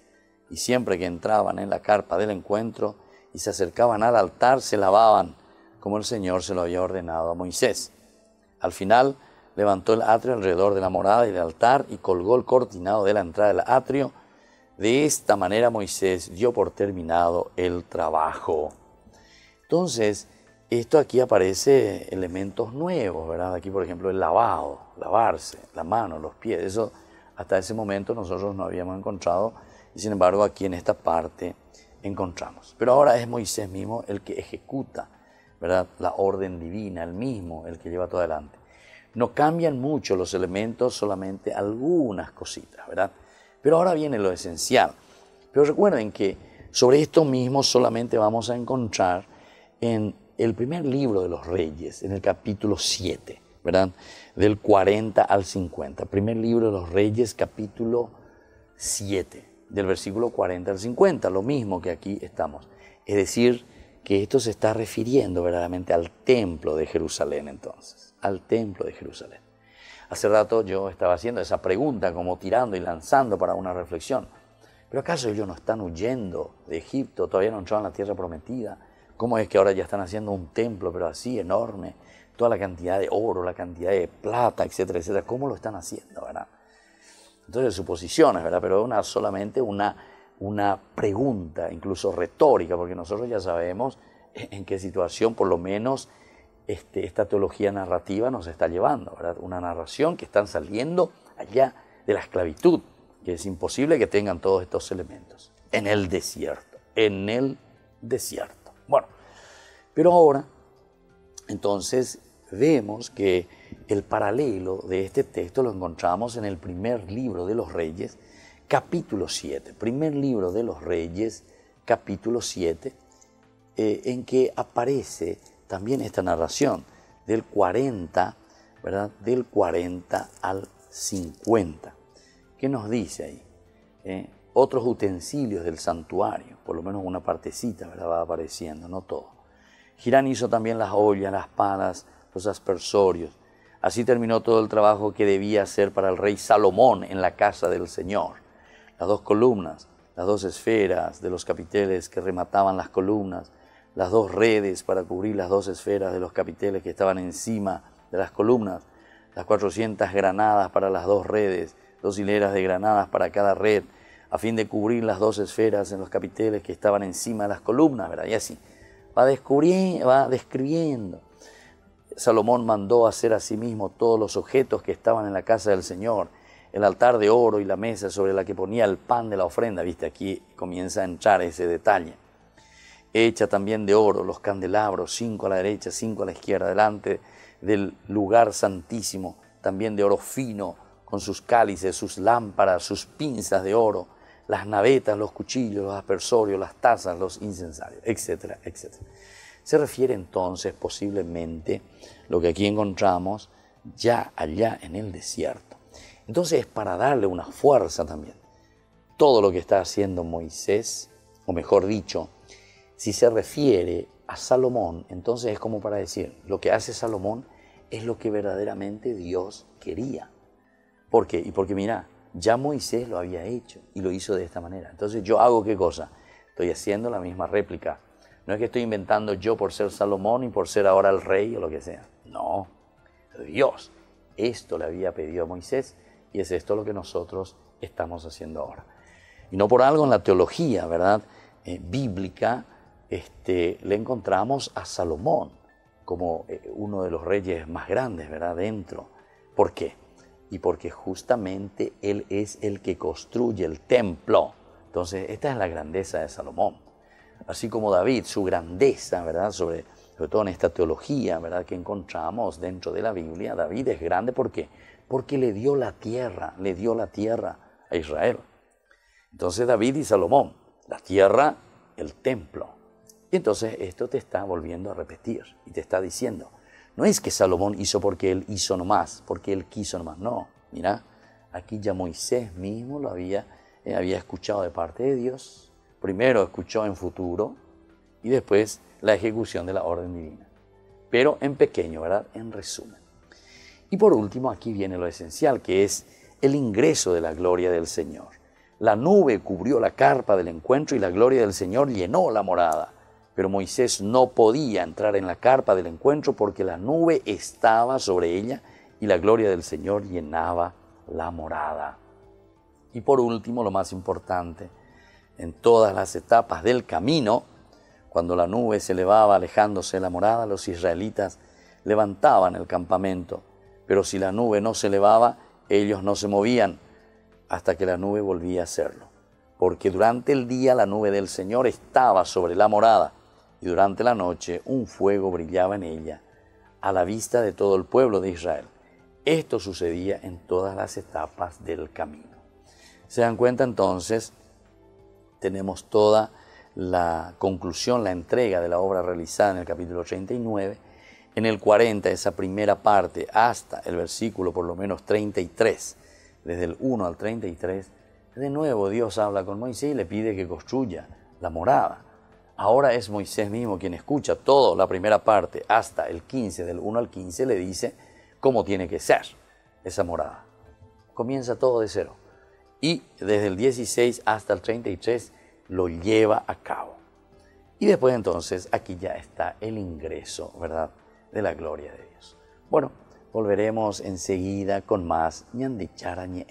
S2: Y siempre que entraban en la carpa del encuentro y se acercaban al altar, se lavaban, como el Señor se lo había ordenado a Moisés. Al final, levantó el atrio alrededor de la morada y del altar y colgó el cortinado de la entrada del atrio. De esta manera Moisés dio por terminado el trabajo. Entonces, esto aquí aparece elementos nuevos, ¿verdad? Aquí, por ejemplo, el lavado, lavarse, la mano, los pies. Eso hasta ese momento nosotros no habíamos encontrado y sin embargo aquí en esta parte encontramos. Pero ahora es Moisés mismo el que ejecuta, ¿verdad?, la orden divina, el mismo, el que lleva todo adelante. No cambian mucho los elementos, solamente algunas cositas, ¿verdad? Pero ahora viene lo esencial. Pero recuerden que sobre esto mismo solamente vamos a encontrar en el primer libro de los Reyes, en el capítulo 7, ¿verdad? Del 40 al 50. Primer libro de los Reyes, capítulo 7, del versículo 40 al 50, lo mismo que aquí estamos. Es decir, que esto se está refiriendo verdaderamente al templo de Jerusalén entonces, al templo de Jerusalén. Hace rato yo estaba haciendo esa pregunta, como tirando y lanzando para una reflexión. ¿Pero acaso ellos no están huyendo de Egipto? ¿Todavía no entraron a la tierra prometida? ¿Cómo es que ahora ya están haciendo un templo, pero así enorme? Toda la cantidad de oro, la cantidad de plata, etcétera, etcétera. ¿Cómo lo están haciendo, verdad? Entonces, suposiciones, ¿verdad? Pero solamente una pregunta, incluso retórica, porque nosotros ya sabemos en qué situación, por lo menos, esta teología narrativa nos está llevando, ¿verdad? Una narración que están saliendo allá de la esclavitud, que es imposible que tengan todos estos elementos. En el desierto, en el desierto. Bueno, pero ahora, entonces, vemos que el paralelo de este texto lo encontramos en el primer libro de los Reyes, capítulo 7. Primer libro de los Reyes, capítulo 7, en que aparece también esta narración del 40, ¿verdad? Del 40 al 50. ¿Qué nos dice ahí? Otros utensilios del santuario, por lo menos una partecita, ¿verdad?, va apareciendo, no todo. Hirán hizo también las ollas, las palas, los aspersorios. Así terminó todo el trabajo que debía hacer para el rey Salomón en la casa del Señor. Las 2 columnas, las 2 esferas de los capiteles que remataban las columnas, las 2 redes para cubrir las 2 esferas de los capiteles que estaban encima de las columnas, las 400 granadas para las 2 redes, 2 hileras de granadas para cada red, a fin de cubrir las 2 esferas en los capiteles que estaban encima de las columnas, ¿verdad? Y así, va describiendo. Salomón mandó hacer asimismo todos los objetos que estaban en la casa del Señor, el altar de oro y la mesa sobre la que ponía el pan de la ofrenda. Viste, aquí comienza a entrar ese detalle. Hecha también de oro, los candelabros, 5 a la derecha, 5 a la izquierda, delante del lugar santísimo, también de oro fino, con sus cálices, sus lámparas, sus pinzas de oro, las navetas, los cuchillos, los aspersorios, las tazas, los incensarios, etcétera, etcétera. Se refiere entonces posiblemente lo que aquí encontramos ya allá en el desierto. Entonces es para darle una fuerza también. Todo lo que está haciendo Moisés, o mejor dicho, si se refiere a Salomón, entonces es como para decir, lo que hace Salomón es lo que verdaderamente Dios quería. ¿Por qué? Y porque mira, ya Moisés lo había hecho y lo hizo de esta manera. Entonces yo hago ¿qué cosa? Estoy haciendo la misma réplica. No es que estoy inventando yo por ser Salomón y por ser ahora el rey o lo que sea. No, Dios esto le había pedido a Moisés y es esto lo que nosotros estamos haciendo ahora. Y no por algo en la teología, ¿verdad? Bíblica, le encontramos a Salomón como uno de los reyes más grandes, ¿verdad? Dentro. ¿Por qué? Y porque justamente él es el que construye el templo. Entonces, esta es la grandeza de Salomón. Así como David, su grandeza, ¿verdad? Sobre todo en esta teología, ¿verdad? Que encontramos dentro de la Biblia, David es grande, ¿por qué? Porque le dio la tierra a Israel. Entonces David y Salomón, la tierra, el templo. Y entonces esto te está volviendo a repetir y te está diciendo, no es que Salomón hizo porque él hizo nomás, porque él quiso nomás, no. Mira, aquí ya Moisés mismo lo había escuchado de parte de Dios. Primero escuchó en futuro y después la ejecución de la orden divina. Pero en pequeño, ¿verdad? En resumen. Y por último, aquí viene lo esencial, que es el ingreso de la gloria del Señor. La nube cubrió la carpa del encuentro y la gloria del Señor llenó la morada. Pero Moisés no podía entrar en la carpa del encuentro porque la nube estaba sobre ella y la gloria del Señor llenaba la morada. Y por último, lo más importante, en todas las etapas del camino, cuando la nube se elevaba alejándose de la morada, los israelitas levantaban el campamento. Pero si la nube no se elevaba, ellos no se movían hasta que la nube volvía a hacerlo. Porque durante el día la nube del Señor estaba sobre la morada y durante la noche un fuego brillaba en ella a la vista de todo el pueblo de Israel. Esto sucedía en todas las etapas del camino. ¿Se dan cuenta entonces? Tenemos toda la conclusión, la entrega de la obra realizada en el capítulo 39, en el 40, esa primera parte, hasta el versículo por lo menos 33, desde el 1 al 33, de nuevo Dios habla con Moisés y le pide que construya la morada. Ahora es Moisés mismo quien escucha toda la primera parte hasta el 15, del 1 al 15, le dice cómo tiene que ser esa morada. Comienza todo de cero. Y desde el 16 hasta el 33 lo lleva a cabo. Y después entonces aquí ya está el ingreso, ¿verdad?, de la gloria de Dios. Bueno, volveremos enseguida con más Ñande Charañe.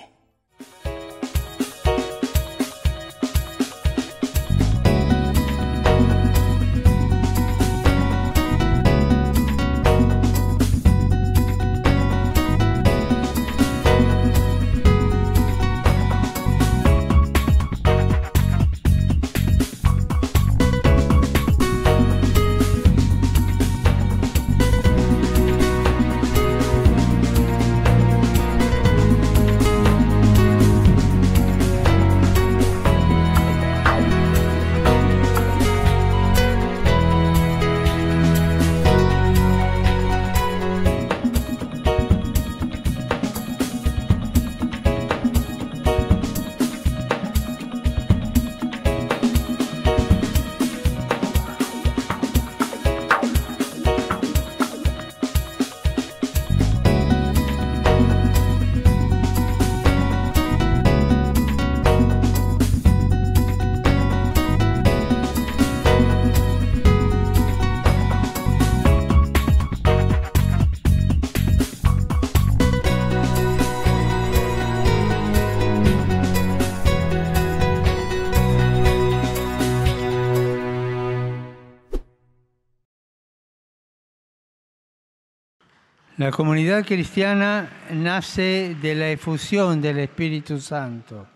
S5: La comunidad cristiana nace de la efusión del Espíritu Santo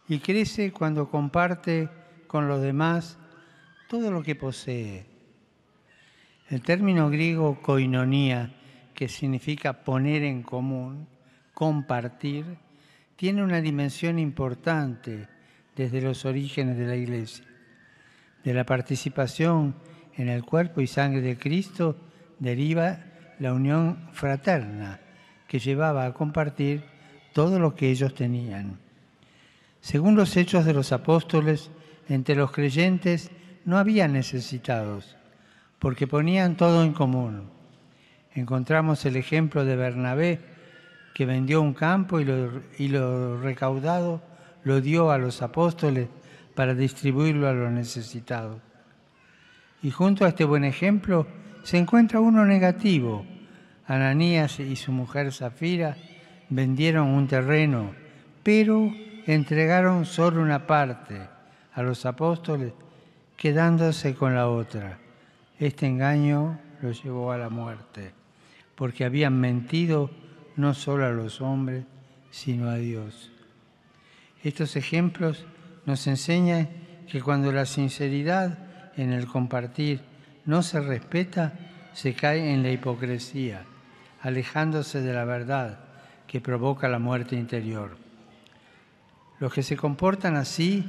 S5: y crece cuando comparte con los demás todo lo que posee. El término griego koinonía, que significa poner en común, compartir, tiene una dimensión importante desde los orígenes de la Iglesia. De la participación en el cuerpo y sangre de Cristo deriva la unión fraterna que llevaba a compartir todo lo que ellos tenían. Según los Hechos de los Apóstoles, entre los creyentes no había necesitados, porque ponían todo en común. Encontramos el ejemplo de Bernabé, que vendió un campo y lo recaudado lo dio a los apóstoles para distribuirlo a los necesitados. Y junto a este buen ejemplo se encuentra uno negativo. Ananías y su mujer Zafira vendieron un terreno, pero entregaron solo una parte a los apóstoles, quedándose con la otra. Este engaño los llevó a la muerte, porque habían mentido no solo a los hombres, sino a Dios. Estos ejemplos nos enseñan que cuando la sinceridad en el compartir no se respeta, se cae en la hipocresía, alejándose de la verdad que provoca la muerte interior. Los que se comportan así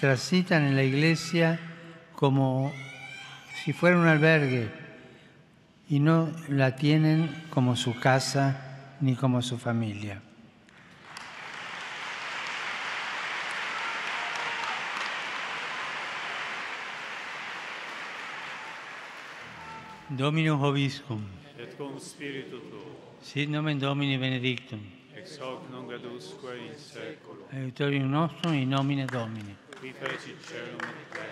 S5: transitan en la iglesia como si fuera un albergue y no la tienen como su casa ni como su familia. Dominus Vobiscum.
S6: Et cum spiritu tuo.
S5: Sit nomen Domini benedictum.
S6: Ex hoc nunc adusque in seculum.
S5: Aiutorium nostrum in nomine Domini.
S6: Qui fecit caelum et terra.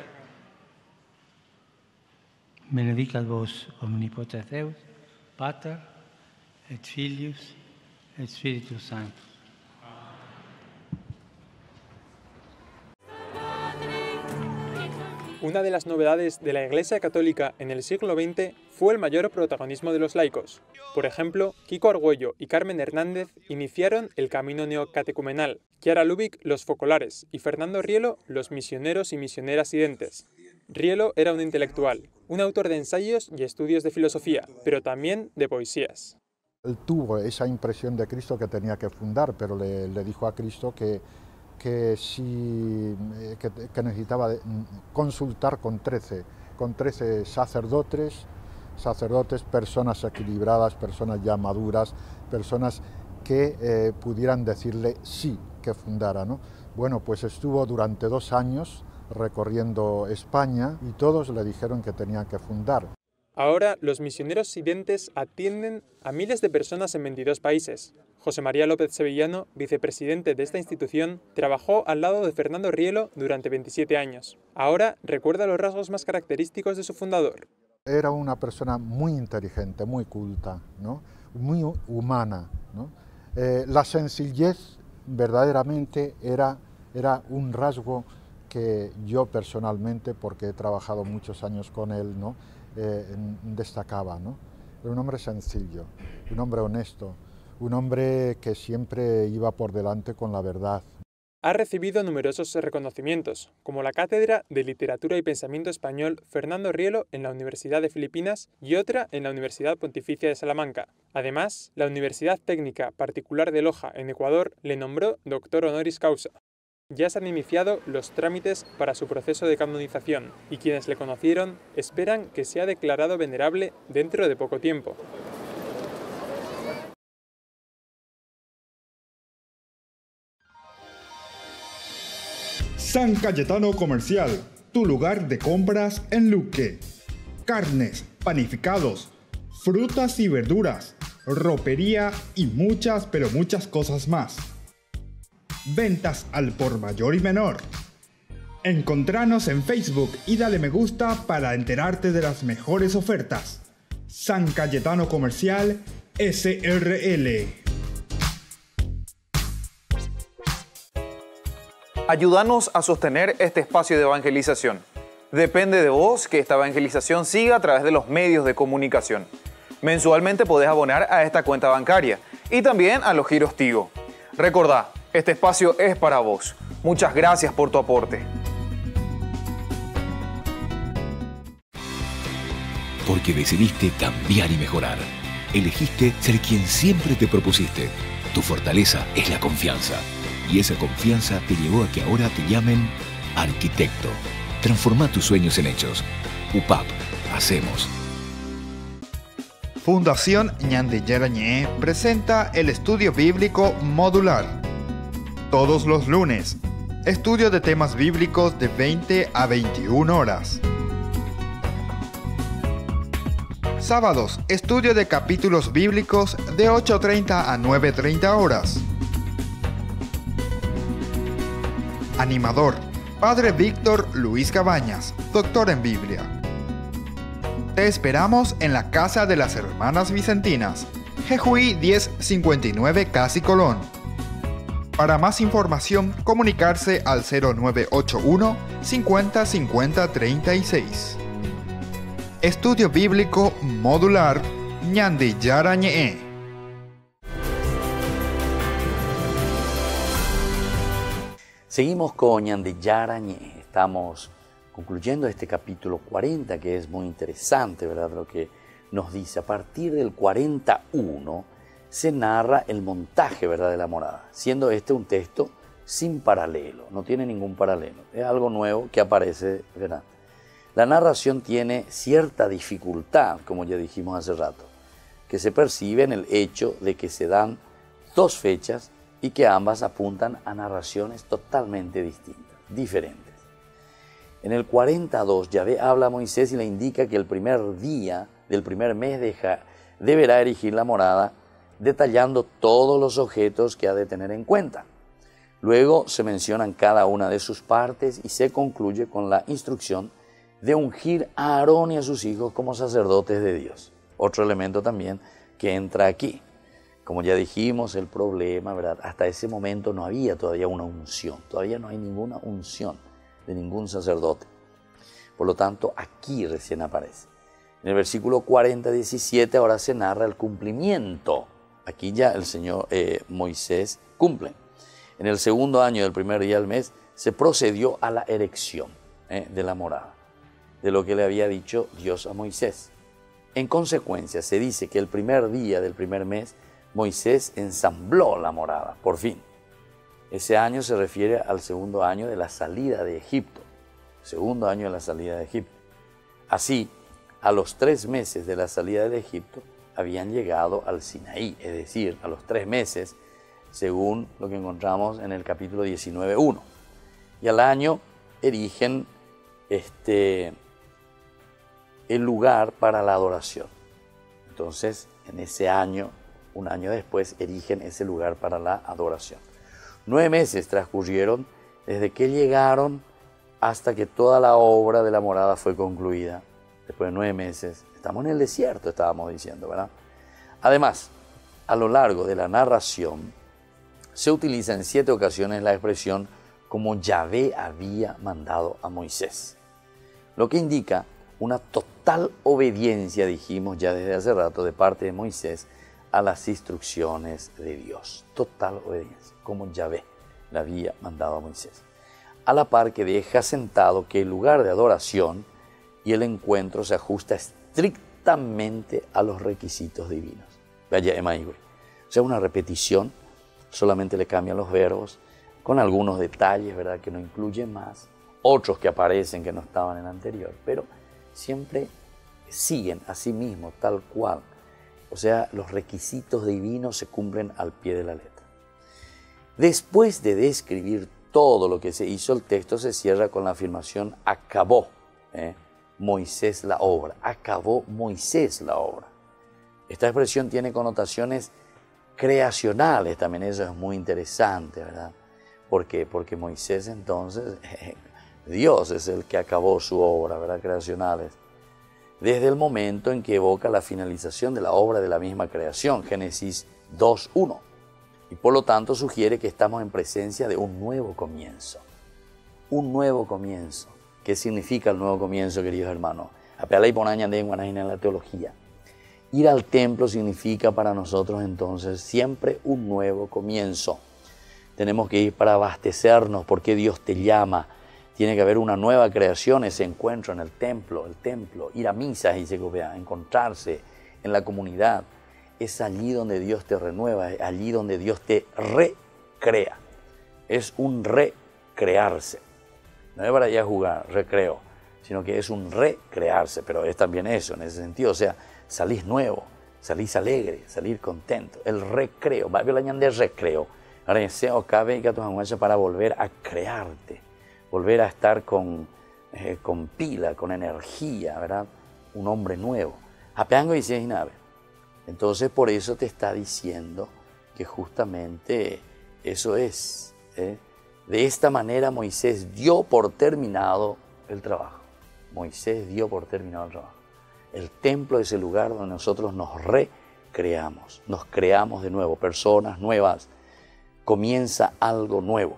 S5: Benedicat vos omnipotens Deus, Pater, et Filius, et Spiritus Sanctus.
S7: Una de las novedades de la Iglesia Católica en el siglo XX fue el mayor protagonismo de los laicos. Por ejemplo, Kiko Argüello y Carmen Hernández iniciaron el camino neocatecumenal, Chiara Lubich los focolares y Fernando Rielo los misioneros y misioneras identes. Rielo era un intelectual, un autor de ensayos y estudios de filosofía, pero también de poesías.
S8: Él tuvo esa impresión de Cristo que tenía que fundar, pero le dijo a Cristo que necesitaba consultar con 13 sacerdotes, personas equilibradas, personas ya maduras, personas que pudieran decirle sí, que fundara, ¿no? Bueno, pues estuvo durante 2 años recorriendo España y todos le dijeron que tenían que fundar.
S7: Ahora los misioneros sidentes atienden a miles de personas en 22 países. José María López Sevillano, vicepresidente de esta institución, trabajó al lado de Fernando Rielo durante 27 años. Ahora recuerda los rasgos más característicos de su fundador.
S8: Era una persona muy inteligente, muy culta, ¿no? Muy humana, ¿no? La sencillez verdaderamente era un rasgo que yo personalmente, porque he trabajado muchos años con él, ¿no? Destacaba, ¿no? Era un hombre sencillo, un hombre honesto, un hombre que siempre iba por delante con la verdad.
S7: Ha recibido numerosos reconocimientos, como la Cátedra de Literatura y Pensamiento Español Fernando Rielo en la Universidad de Filipinas y otra en la Universidad Pontificia de Salamanca. Además, la Universidad Técnica Particular de Loja, en Ecuador, le nombró doctor honoris causa. Ya se han iniciado los trámites para su proceso de canonización y quienes le conocieron esperan que sea declarado venerable dentro de poco tiempo.
S1: San Cayetano Comercial, tu lugar de compras en Luque. Carnes, panificados, frutas y verduras, ropería y muchas, pero muchas cosas más. Ventas al por mayor y menor. Encontranos en Facebook y dale me gusta para enterarte de las mejores ofertas. San Cayetano Comercial SRL.
S4: Ayúdanos a sostener este espacio de evangelización. Depende de vos que esta evangelización siga a través de los medios de comunicación. Mensualmente podés abonar a esta cuenta bancaria y también a los giros Tigo. Recordá, este espacio es para vos. Muchas gracias por tu aporte.
S3: Porque decidiste cambiar y mejorar. Elegiste ser quien siempre te propusiste. Tu fortaleza es la confianza. Y esa confianza te llevó a que ahora te llamen arquitecto. Transforma tus sueños en hechos. UPAP. Hacemos.
S1: Fundación Ñande Yarañé presenta el estudio bíblico modular. Todos los lunes, estudio de temas bíblicos de 20 a 21 horas. Sábados, estudio de capítulos bíblicos de 8:30 a 9:30 horas. Animador, Padre Víctor Luis Cabañas, doctor en Biblia. Te esperamos en la Casa de las Hermanas Vicentinas, Jejuí 1059 Casi Colón. Para más información, comunicarse al 0981 50 50 36. Estudio Bíblico Modular Ñande Yarañé.
S2: Seguimos con Ñande Yarañé. Estamos concluyendo este capítulo 40, que es muy interesante, ¿verdad? Lo que nos dice. A partir del 41 se narra el montaje, ¿verdad?, de la morada, siendo este un texto sin paralelo, no tiene ningún paralelo. Es algo nuevo que aparece, ¿verdad? La narración tiene cierta dificultad, como ya dijimos hace rato, que se percibe en el hecho de que se dan dos fechas y que ambas apuntan a narraciones totalmente distintas, diferentes. En el 42, Yahvé habla a Moisés y le indica que el primer día del primer mes deberá erigir la morada, detallando todos los objetos que ha de tener en cuenta. Luego se mencionan cada una de sus partes y se concluye con la instrucción de ungir a Aarón y a sus hijos como sacerdotes de Dios. Otro elemento también que entra aquí. Como ya dijimos, el problema, ¿verdad? Hasta ese momento no había todavía una unción, todavía no hay ninguna unción de ningún sacerdote. Por lo tanto, aquí recién aparece. En el versículo 40-17 ahora se narra el cumplimiento. Aquí ya el Señor Moisés cumple. En el segundo año del primer día del mes se procedió a la erección de la morada, de lo que le había dicho Dios a Moisés. En consecuencia, se dice que el primer día del primer mes Moisés ensambló la morada, por fin. Ese año se refiere al segundo año de la salida de Egipto. Segundo año de la salida de Egipto. Así, a los 3 meses de la salida de Egipto, habían llegado al Sinaí, es decir, a los 3 meses, según lo que encontramos en el capítulo 19:1. Y al año erigen el lugar para la adoración. Entonces, en ese año, un año después, erigen ese lugar para la adoración. 9 meses transcurrieron desde que llegaron hasta que toda la obra de la morada fue concluida. Después de 9 meses, estamos en el desierto, estábamos diciendo, ¿verdad? Además, a lo largo de la narración, se utiliza en 7 ocasiones la expresión como Yahvé había mandado a Moisés, lo que indica una total obediencia, dijimos ya desde hace rato, de parte de Moisés a las instrucciones de Dios. Total obediencia, como Yahvé le había mandado a Moisés. A la par que deja sentado que el lugar de adoración y el encuentro se ajusta estrictamente a los requisitos divinos. Vaya emaigüe. O sea, una repetición, solamente le cambian los verbos, con algunos detalles, ¿verdad?, que no incluyen más, otros que aparecen que no estaban en el anterior, pero siempre siguen a sí mismos, tal cual. O sea, los requisitos divinos se cumplen al pie de la letra. Después de describir todo lo que se hizo, el texto se cierra con la afirmación acabó Moisés la obra. Acabó Moisés la obra. Esta expresión tiene connotaciones creacionales, también eso es muy interesante, ¿verdad? ¿Por qué? Porque Moisés entonces, Dios es el que acabó su obra, ¿verdad? Creacionales. Desde el momento en que evoca la finalización de la obra de la misma creación, Génesis 2:1. Y por lo tanto sugiere que estamos en presencia de un nuevo comienzo. Un nuevo comienzo. ¿Qué significa el nuevo comienzo, queridos hermanos? Apela y ponaña de en la teología. Ir al templo significa para nosotros entonces siempre un nuevo comienzo. Tenemos que ir para abastecernos porque Dios te llama. Tiene que haber una nueva creación, ese encuentro en el templo, ir a misas y encontrarse en la comunidad. Es allí donde Dios te renueva, es allí donde Dios te recrea. Es un recrearse. No es para allá jugar, recreo, sino que es un recrearse, pero es también eso, en ese sentido. O sea, salís nuevo, salís alegre, salir contento. El recreo, va a la ñan de recreo. Ahora deseo cabe que tu para volver a crearte, volver a estar con pila, con energía, ¿verdad? Un hombre nuevo. Apeango y si nave. Entonces por eso te está diciendo que justamente eso es. De esta manera Moisés dio por terminado el trabajo. Moisés dio por terminado el trabajo. El templo es el lugar donde nosotros nos recreamos, nos creamos de nuevo, personas nuevas. Comienza algo nuevo.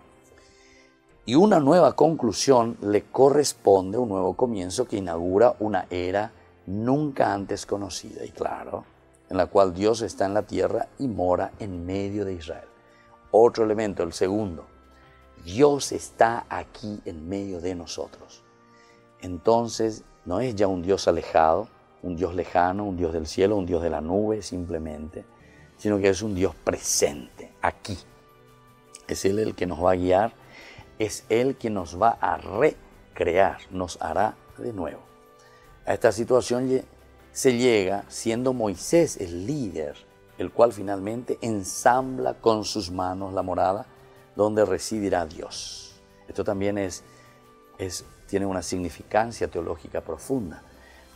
S2: Y una nueva conclusión le corresponde a un nuevo comienzo que inaugura una era nunca antes conocida, y claro, en la cual Dios está en la tierra y mora en medio de Israel. Otro elemento, el segundo. Dios está aquí en medio de nosotros. Entonces, no es ya un Dios alejado, un Dios lejano, un Dios del cielo, un Dios de la nube simplemente, sino que es un Dios presente, aquí. Es Él el que nos va a guiar, es Él quien nos va a recrear, nos hará de nuevo. A esta situación se llega siendo Moisés el líder, el cual finalmente ensambla con sus manos la morada donde residirá Dios. Esto también tiene una significancia teológica profunda,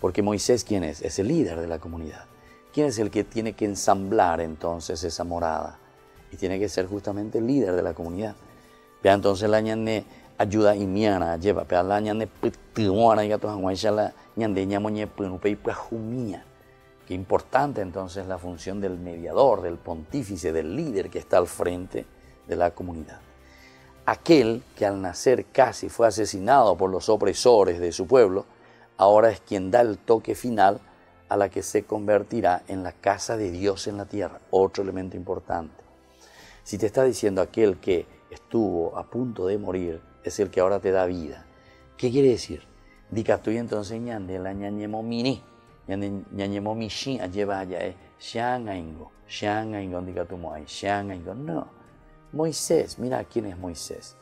S2: porque Moisés, ¿quién es? Es el líder de la comunidad. ¿Quién es el que tiene que ensamblar entonces esa morada? Y tiene que ser justamente el líder de la comunidad. Vea entonces la ñane ayuda imiana lleva, pero la ñane pituana y gatos anguacha la ñande ñamoñe punupe y pajumía. Qué importante entonces la función del mediador, del pontífice, del líder que está al frente de la comunidad. Aquel que al nacer casi fue asesinado por los opresores de su pueblo, ahora es quien da el toque final a la que se convertirá en la casa de Dios en la tierra. Otro elemento importante. Si te está diciendo aquel que estuvo a punto de morir, es el que ahora te da vida. ¿Qué quiere decir? Dica tú y entonces ñande la ñañemo mini, ñañemo mishi lleva allá, xiangaingo, dica tú moai, xiangaingo. No, Moisés, mira quién es Moisés.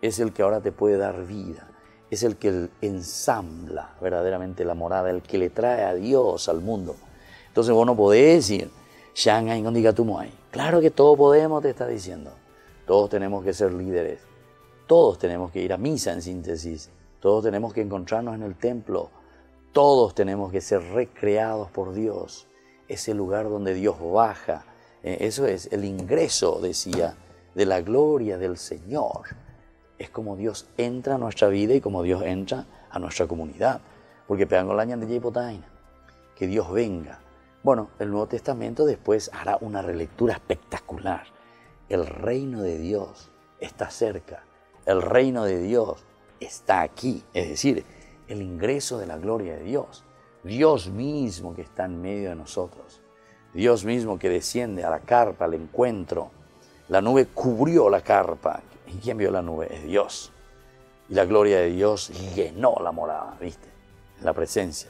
S2: Es el que ahora te puede dar vida. Es el que ensambla verdaderamente la morada, el que le trae a Dios al mundo. Entonces vos no podés decir, claro que todos podemos, te está diciendo. Todos tenemos que ser líderes. Todos tenemos que ir a misa en síntesis. Todos tenemos que encontrarnos en el templo. Todos tenemos que ser recreados por Dios. Es el lugar donde Dios baja. Eso es el ingreso, decía, de la gloria del Señor. Es como Dios entra a nuestra vida y como Dios entra a nuestra comunidad. Porque pegan con la ñan de Yepotaina. Que Dios venga. Bueno, el Nuevo Testamento después hará una relectura espectacular. El reino de Dios está cerca. El reino de Dios está aquí. Es decir, el ingreso de la gloria de Dios. Dios mismo que está en medio de nosotros. Dios mismo que desciende a la carpa, al encuentro. La nube cubrió la carpa. ¿Y quién vio la nube? Es Dios. Y la gloria de Dios llenó la morada, ¿viste? La presencia.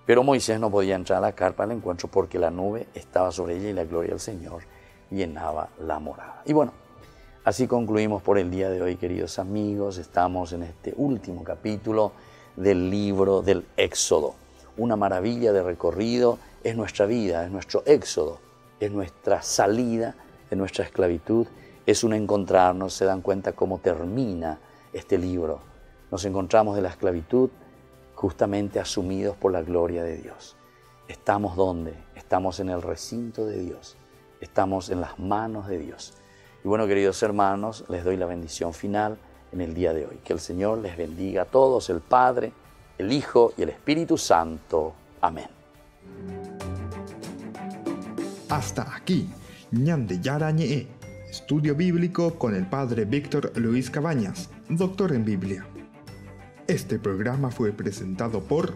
S2: Pero Moisés no podía entrar a la carpa al encuentro porque la nube estaba sobre ella y la gloria del Señor llenaba la morada. Y bueno, así concluimos por el día de hoy, queridos amigos. Estamos en este último capítulo del libro del Éxodo. Una maravilla de recorrido, es nuestra vida, es nuestro éxodo, es nuestra salida de nuestra esclavitud, es un encontrarnos. Se dan cuenta cómo termina este libro. Nos encontramos de la esclavitud justamente asumidos por la gloria de Dios. ¿Estamos dónde? Estamos en el recinto de Dios. Estamos en las manos de Dios. Y bueno, queridos hermanos, les doy la bendición final en el día de hoy. Que el Señor les bendiga a todos, el Padre, el Hijo y el Espíritu Santo. Amén.
S1: Hasta aquí, ñande yarañe, estudio bíblico con el Padre Víctor Luis Cabañas, doctor en Biblia. Este programa fue presentado por